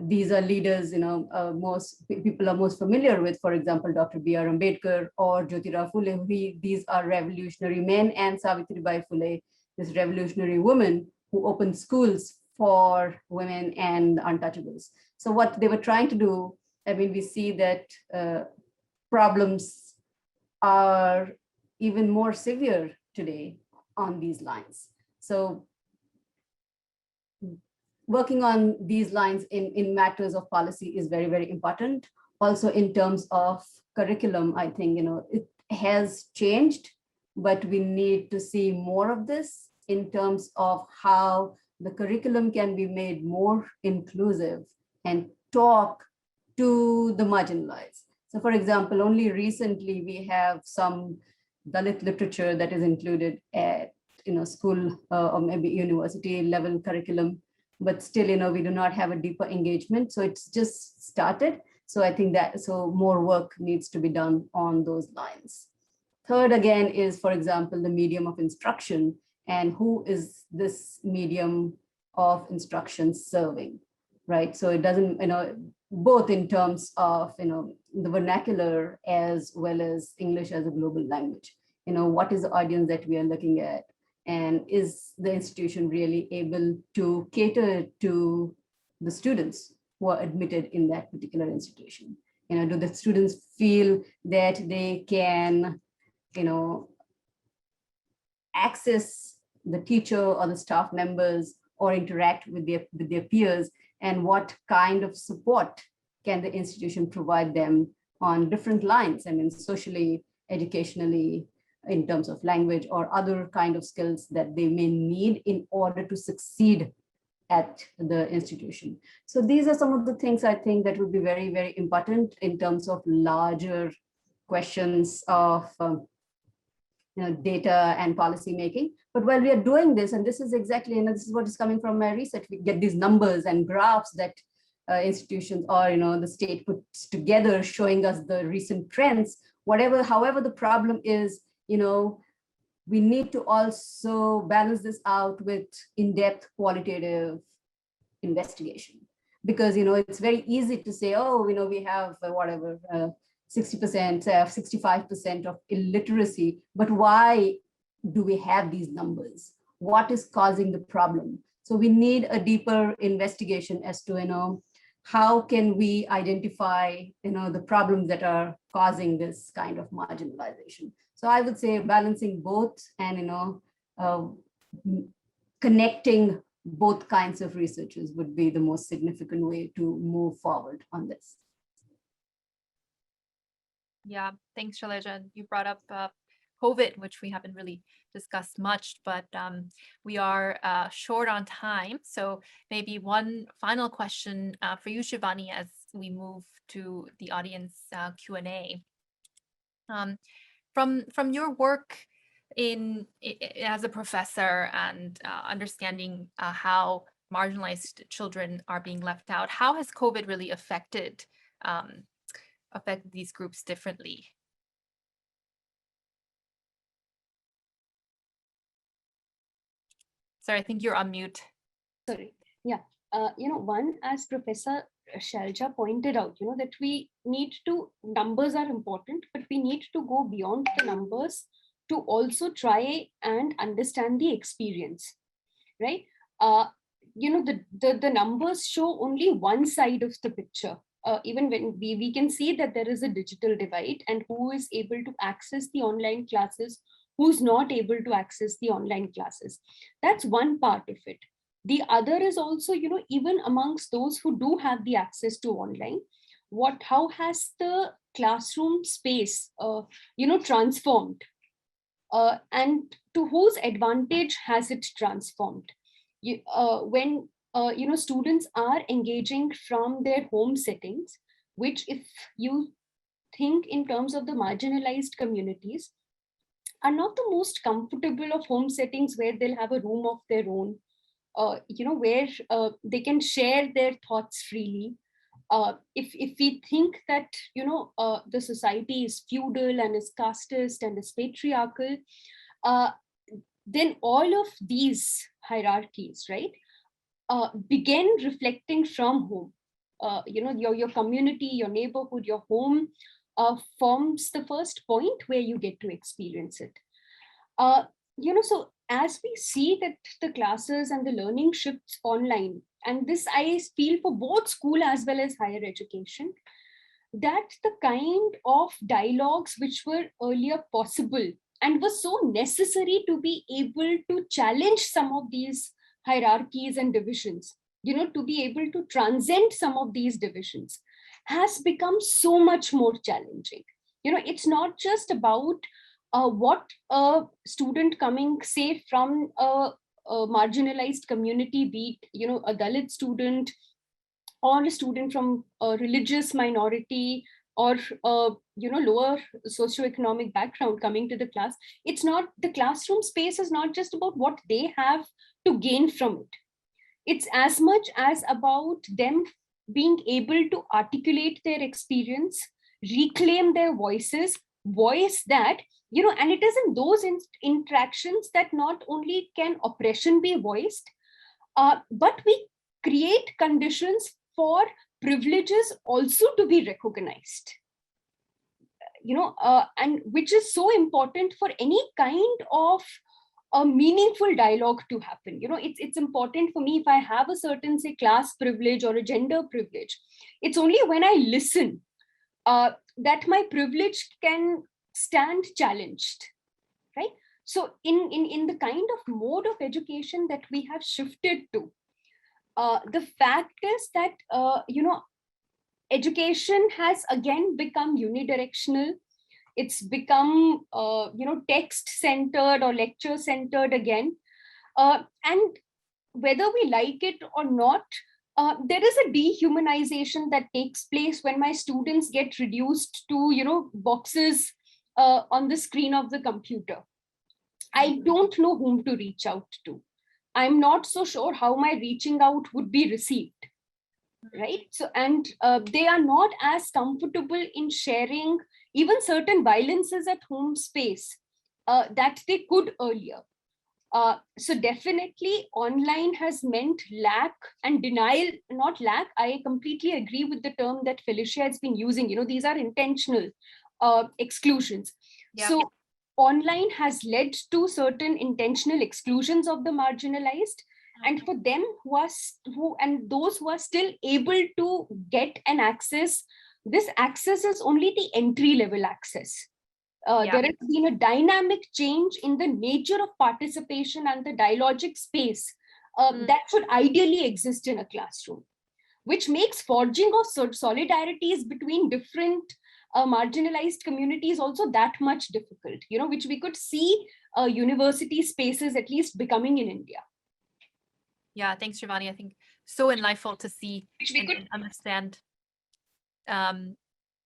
these are leaders, most people are most familiar with, for example, Dr. B.R. Ambedkar or Jyotirao Phule. These are revolutionary men, and Savitribai Phule, this revolutionary woman who opened schools for women and untouchables. So what they were trying to do, I mean, we see that problems are even more severe today on these lines. So working on these lines in matters of policy is very, very important. Also in terms of curriculum, I think, it has changed, but we need to see more of this in terms of how the curriculum can be made more inclusive and talk to the marginalized. So for example, only recently we have some Dalit literature that is included at school or maybe university level curriculum, but still, we do not have a deeper engagement. So it's just started. So I think that, so more work needs to be done on those lines. Third, again, is, for example, the medium of instruction and who is this medium of instruction serving, right? So it doesn't, both in terms of, the vernacular as well as English as a global language. What is the audience that we are looking at? And is the institution really able to cater to the students who are admitted in that particular institution? Do the students feel that they can, access the teacher or the staff members or interact with their peers? And what kind of support can the institution provide them on different lines? I mean, socially, educationally, in terms of language or other kind of skills that they may need in order to succeed at the institution. So these are some of the things I think that would be very, very important in terms of larger questions of data and policy making. But while we are doing this, and this is exactly, this is what is coming from my research, we get these numbers and graphs that institutions or the state puts together showing us the recent trends, however the problem is, we need to also balance this out with in-depth qualitative investigation, because it's very easy to say, oh, we have 60%, 65% of illiteracy, but why do we have these numbers? What is causing the problem? So we need a deeper investigation as to how can we identify the problems that are causing this kind of marginalization. So I would say balancing both and connecting both kinds of researchers would be the most significant way to move forward on this. Yeah, thanks, Shailaja. You brought up COVID, which we haven't really discussed much, but we are short on time. So maybe one final question for you, Shivani, as we move to the audience Q&A. From your work as a professor and understanding how marginalized children are being left out, how has COVID really affected these groups differently? Sorry, I think you're on mute. Sorry. Yeah. One, as Professor Shailaja pointed out, that we need to, numbers are important, but we need to go beyond the numbers to also try and understand the experience, right? The numbers show only one side of the picture. Even when we can see that there is a digital divide, and who is able to access the online classes, who's not able to access the online classes. That's one part of it. The other is also, even amongst those who do have the access to online, how has the classroom space, transformed? And to whose advantage has it transformed? when students are engaging from their home settings, which if you think in terms of the marginalized communities, are not the most comfortable of home settings, where they'll have a room of their own, where they can share their thoughts freely. If we think that the society is feudal and is casteist and is patriarchal, then all of these hierarchies, right, begin reflecting from home. Your community, your neighborhood, your home forms the first point where you get to experience it. So as we see that the classes and the learning shifts online, and this I feel for both school as well as higher education, that the kind of dialogues which were earlier possible and was so necessary to be able to challenge some of these hierarchies and divisions, to be able to transcend some of these divisions, has become so much more challenging. It's not just about what a student coming, say, from a marginalized community, be it, a Dalit student, or a student from a religious minority, or lower socioeconomic background coming to the class. It's not, the classroom space is not just about what they have to gain from it. It's as much as about them being able to articulate their experience, reclaim their voices, voice that, and it is in those interactions that not only can oppression be voiced, but we create conditions for privileges also to be recognized. And which is so important for any kind of a meaningful dialogue to happen. It's important for me, if I have a certain, say, class privilege or a gender privilege, it's only when I listen that my privilege can stand challenged, right? So in the kind of mode of education that we have shifted to, the fact is that education has again become unidirectional. It's become text centered or lecture centered again, and whether we like it or not, there is a dehumanization that takes place when my students get reduced to boxes on the screen of the computer. I don't know whom to reach out to. I'm not so sure how my reaching out would be received, right? So, and they are not as comfortable in sharing even certain violences at home space that they could earlier. So definitely online has meant lack and denial, not lack. I completely agree with the term that Felicia has been using. These are intentional exclusions. Yeah. So online has led to certain intentional exclusions of the marginalized. And for them those who are still able to get an access, this access is only the entry level access. There has been a dynamic change in the nature of participation and the dialogic space that should ideally exist in a classroom, which makes forging of solidarities between different marginalized communities also that much difficult, which we could see university spaces at least becoming in India. Yeah, thanks, Shivani. I think so insightful to see and understand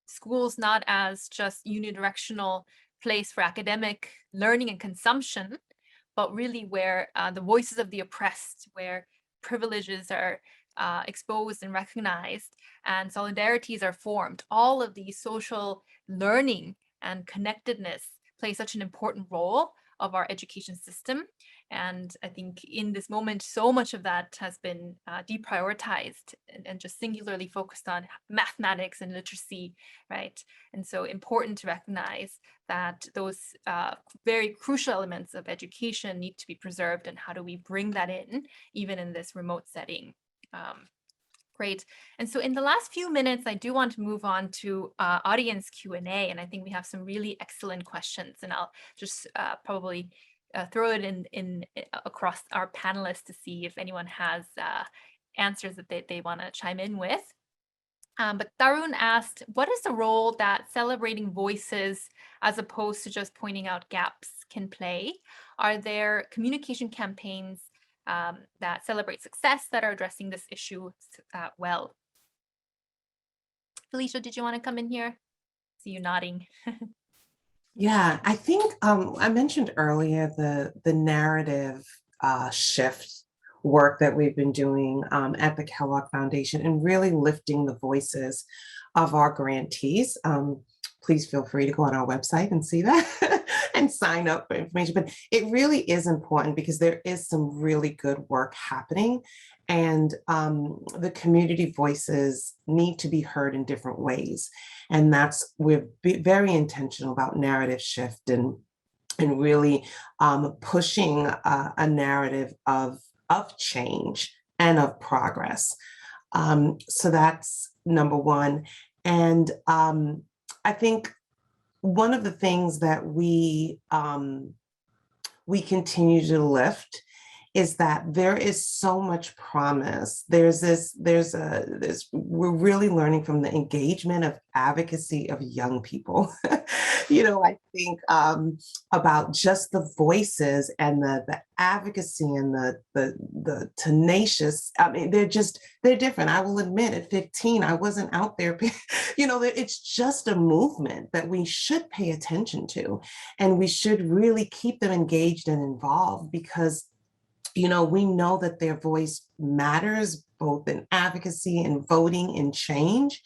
schools not as just unidirectional place for academic learning and consumption, but really where the voices of the oppressed, where privileges are exposed and recognized and solidarities are formed. All of these social learning and connectedness play such an important role of our education system. And I think in this moment, so much of that has been deprioritized and just singularly focused on mathematics and literacy, right? And so important to recognize that those very crucial elements of education need to be preserved, and how do we bring that in, even in this remote setting. Great. And so in the last few minutes, I do want to move on to audience Q&A, and I think we have some really excellent questions, and I'll just probably throw it in across our panelists to see if anyone has answers that they want to chime in with. But Tarun asked, what is the role that celebrating voices as opposed to just pointing out gaps can play? Are there communication campaigns that celebrate success, that are addressing this issue well. Felicia, did you want to come in here? See you nodding. Yeah, I think I mentioned earlier the narrative shift work that we've been doing at the Kellogg Foundation and really lifting the voices of our grantees. Please feel free to go on our website and see that and sign up for information. But it really is important because there is some really good work happening, and the community voices need to be heard in different ways. And we're very intentional about narrative shift and really pushing a narrative of change and of progress. So that's number one. And I think one of the things that we continue to lift is that there is so much promise. We're really learning from the engagement of advocacy of young people. I think about just the voices and the advocacy and the tenacious. I mean, they're different. I will admit, at 15, I wasn't out there. It's just a movement that we should pay attention to, and we should really keep them engaged and involved because we know that their voice matters both in advocacy and voting and change.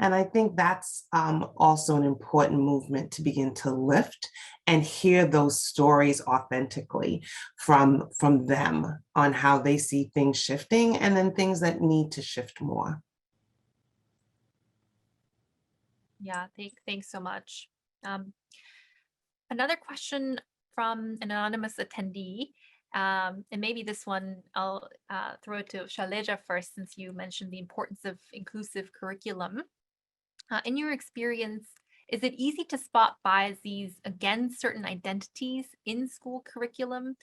And I think that's also an important movement to begin to lift and hear those stories authentically from them on how they see things shifting and then things that need to shift more. Yeah, thanks so much. Another question from an anonymous attendee. And maybe this one I'll throw it to Shailaja first, since you mentioned the importance of inclusive curriculum. In your experience, is it easy to spot biases against certain identities in school curriculum?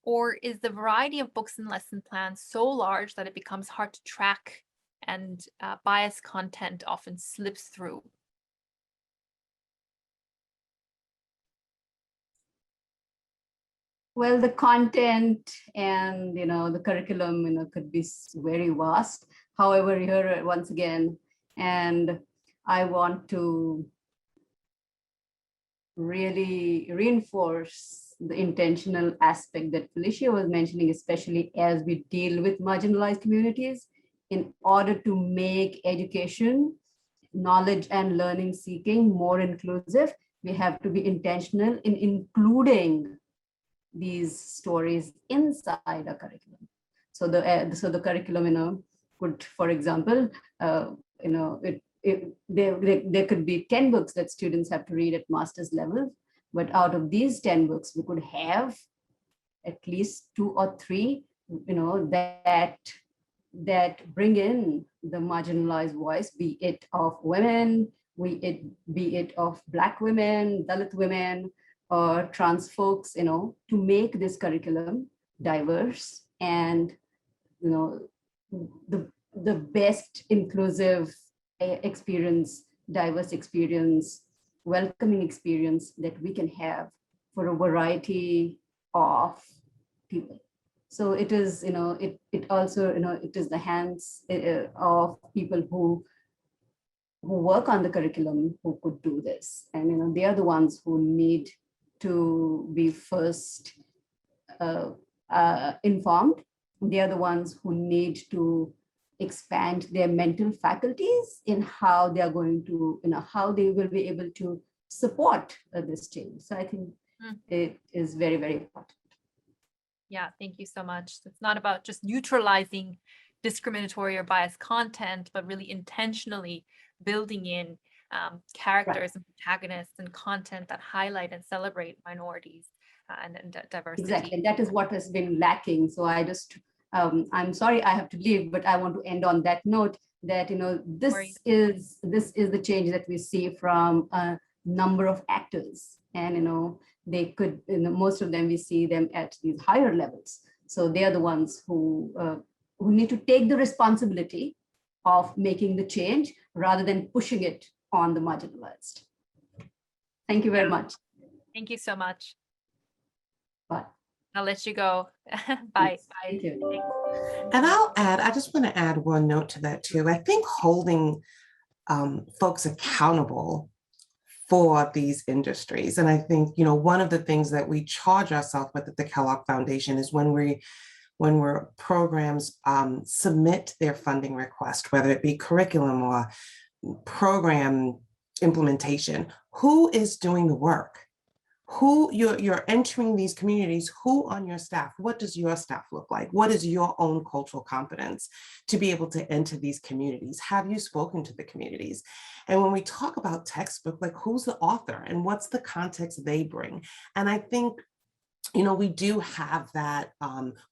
Or is the variety of books and lesson plans so large that it becomes hard to track and biased content often slips through? Well, the content and the curriculum could be very vast. However, here once again, and I want to really reinforce the intentional aspect that Felicia was mentioning, especially as we deal with marginalized communities. In order to make education, knowledge and learning seeking more inclusive, we have to be intentional in including these stories inside a curriculum. So the curriculum, could, for example, there could be 10 books that students have to read at master's level, but out of these 10 books, we could have at least 2 or 3, that bring in the marginalized voice, be it of women, be it of Black women, Dalit women, or trans folks, to make this curriculum diverse and, the best inclusive experience, diverse experience, welcoming experience that we can have for a variety of people. So it is, it also, it is the hands of people who work on the curriculum who could do this. And, they are the ones who need to be first informed. They are the ones who need to expand their mental faculties in how they are going to, how they will be able to support this change. So I think it is very, very important. Yeah, thank you so much. It's not about just neutralizing discriminatory or biased content, but really intentionally building in characters and protagonists and content that highlight and celebrate minorities and diversity. Exactly, and that is what has been lacking. So I just, I'm sorry I have to leave, but I want to end on that note that, this is the change that we see from a number of actors. And, they could, most of them, we see them at these higher levels. So they are the ones who need to take the responsibility of making the change rather than pushing it on the marginalized. Thank you very much. Thank you so much. Bye. I'll let you go. Bye. Thanks. Bye. Thank you. And I just want to add one note to that too. I think holding folks accountable for these industries. And I think, one of the things that we charge ourselves with at the Kellogg Foundation is when programs submit their funding request, whether it be curriculum or program implementation, who is doing the work? Who you're entering these communities, who on your staff, what does your staff look like? What is your own cultural competence to be able to enter these communities? Have you spoken to the communities? And when we talk about textbook, like who's the author and what's the context they bring? And I think, we do have that,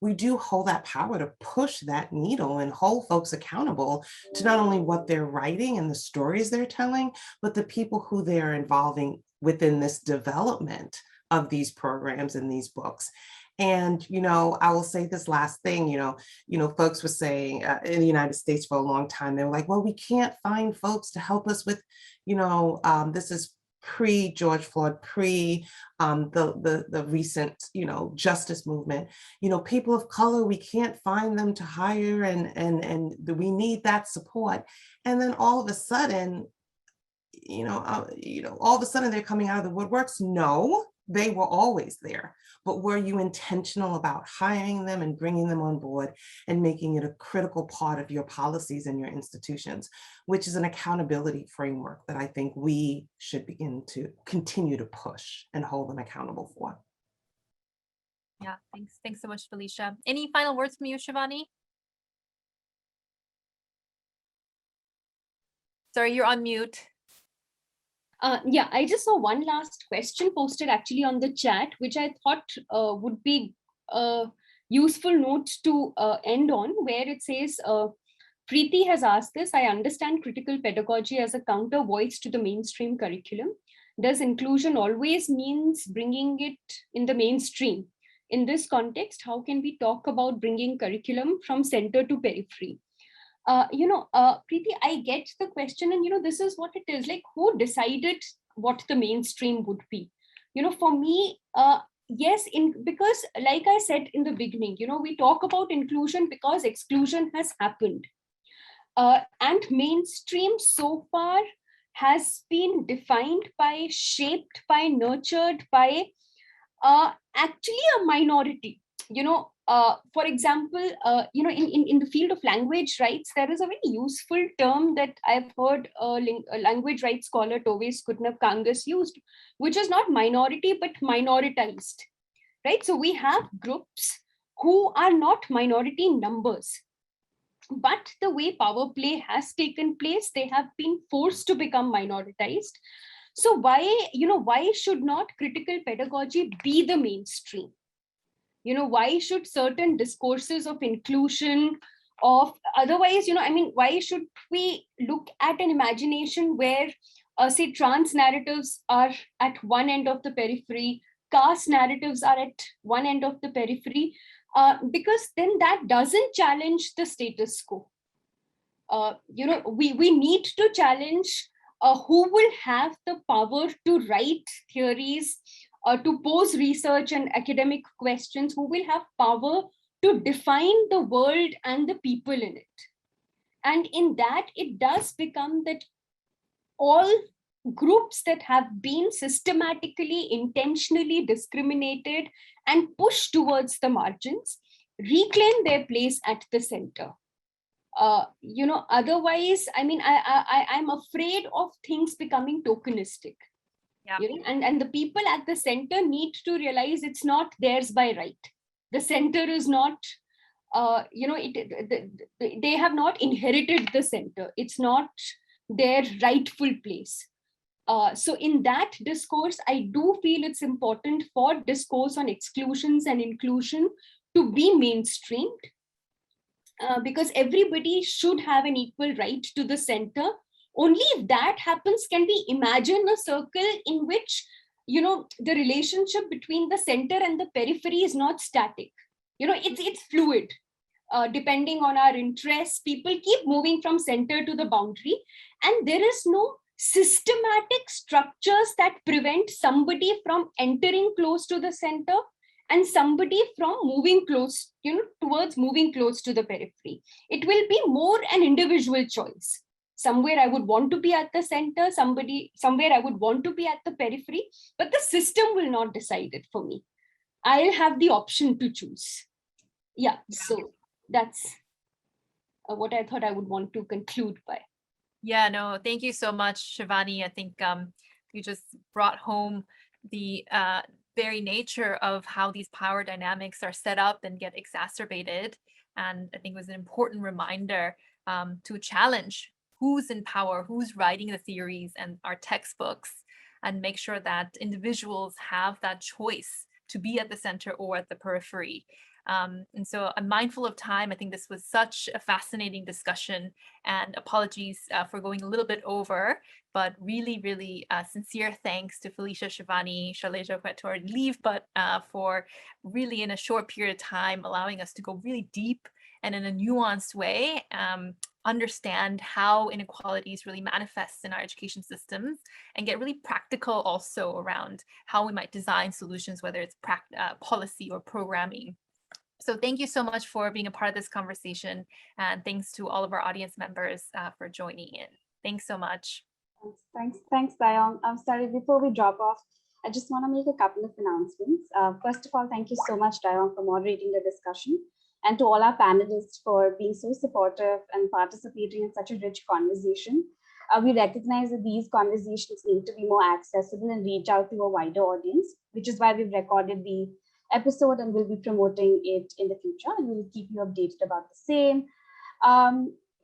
we do hold that power to push that needle and hold folks accountable to not only what they're writing and the stories they're telling, but the people who they're involving within this development of these programs and these books. And, I will say this last thing, folks were saying in the United States for a long time, they were like, well, we can't find folks to help us with, this is pre-George Floyd, the recent, justice movement, people of color, we can't find them to hire and we need that support. And then all of a sudden, all of a sudden they're coming out of the woodworks. No, they were always there. But were you intentional about hiring them and bringing them on board and making it a critical part of your policies and your institutions, which is an accountability framework that I think we should begin to continue to push and hold them accountable for. Yeah, thanks. Thanks so much, Felicia. Any final words from you, Shivani? Sorry, you're on mute. Yeah, I just saw one last question posted actually on the chat, which I thought would be a useful note to end on, where it says, Preeti has asked this, I understand critical pedagogy as a counter voice to the mainstream curriculum. Does inclusion always means bringing it in the mainstream? In this context, how can we talk about bringing curriculum from center to periphery? Preeti, I get the question, and this is what it is. Like, who decided what the mainstream would be? For me, yes, because like I said in the beginning, we talk about inclusion because exclusion has happened, and mainstream so far has been defined by, shaped by, nurtured by actually a minority. For example, in the field of language rights, there is a very useful term that I've heard a language rights scholar Tove Skutnov-Kangas used, which is not minority, but minoritized, right? So we have groups who are not minority numbers, but the way power play has taken place, they have been forced to become minoritized. So why should not critical pedagogy be the mainstream? Why should certain discourses of inclusion, why should we look at an imagination where, say, trans narratives are at one end of the periphery, caste narratives are at one end of the periphery, because then that doesn't challenge the status quo. We need to challenge who will have the power to write theories, to pose research and academic questions, who will have power to define the world and the people in it. And in that, it does become that all groups that have been systematically, intentionally discriminated and pushed towards the margins reclaim their place at the center. Otherwise, I'm afraid of things becoming tokenistic. Yeah. And the people at the center need to realize it's not theirs by right. The center is not, they have not inherited the center. It's not their rightful place. So in that discourse, I do feel it's important for discourse on exclusions and inclusion to be mainstreamed, because everybody should have an equal right to the center. Only if that happens can we imagine a circle in which, the relationship between the center and the periphery is not static. It's fluid. Depending on our interests, people keep moving from center to the boundary, and there is no systematic structures that prevent somebody from entering close to the center and somebody from moving close, towards moving close to the periphery. It will be more an individual choice. Somewhere I would want to be at the center, somewhere I would want to be at the periphery, but the system will not decide it for me. I'll have the option to choose. Yeah, so that's what I thought I would want to conclude by. Yeah, no, thank you so much, Shivani. I think you just brought home the very nature of how these power dynamics are set up and get exacerbated. And I think it was an important reminder to challenge who's in power, who's writing the theories and our textbooks, and make sure that individuals have that choice to be at the center or at the periphery. And so I'm mindful of time. I think this was such a fascinating discussion, and apologies for going a little bit over, but really, really sincere thanks to Felicia, Shivani, Shailaja, who had to already leave, but for really in a short period of time, allowing us to go really deep and in a nuanced way, understand how inequalities really manifest in our education systems, and get really practical also around how we might design solutions, whether it's policy or programming. So thank you so much for being a part of this conversation, and thanks to all of our audience members for joining in. Thanks so much. Thanks, Dayoung. I'm sorry, before we drop off, I just want to make a couple of announcements. First of all, thank you so much, Dayoung, for moderating the discussion, and to all our panelists for being so supportive and participating in such a rich conversation. We recognize that these conversations need to be more accessible and reach out to a wider audience, which is why we've recorded the episode and we'll be promoting it in the future, and we'll keep you updated about the same.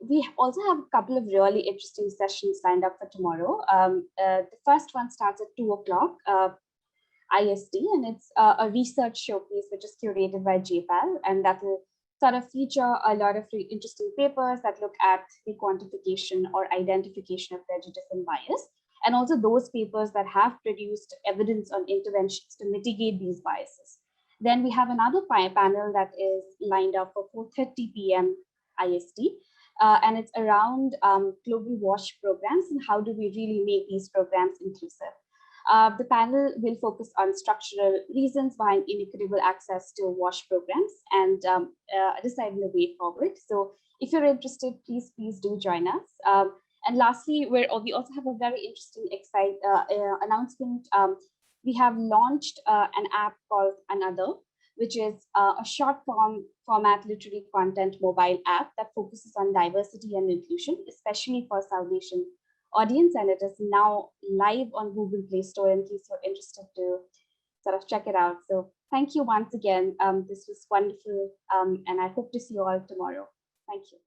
We also have a couple of really interesting sessions lined up for tomorrow. The first one starts at 2 o'clock IST, and it's a research showcase which is curated by JPAL, and that will sort of feature a lot of interesting papers that look at the quantification or identification of prejudice and bias, and also those papers that have produced evidence on interventions to mitigate these biases. Then we have another panel that is lined up for 4:30 p.m. IST, and it's around global WASH programs and how do we really make these programs inclusive. The panel will focus on structural reasons behind inequitable access to WASH programs and deciding the way forward. So if you're interested, please do join us. And lastly, we also have a very interesting announcement. We have launched an app called Another, which is a short format literary content mobile app that focuses on diversity and inclusion, especially for South Asian audience. And it is now live on Google Play Store in case you're interested to sort of check it out. So thank you once again. This was wonderful. And I hope to see you all tomorrow. Thank you.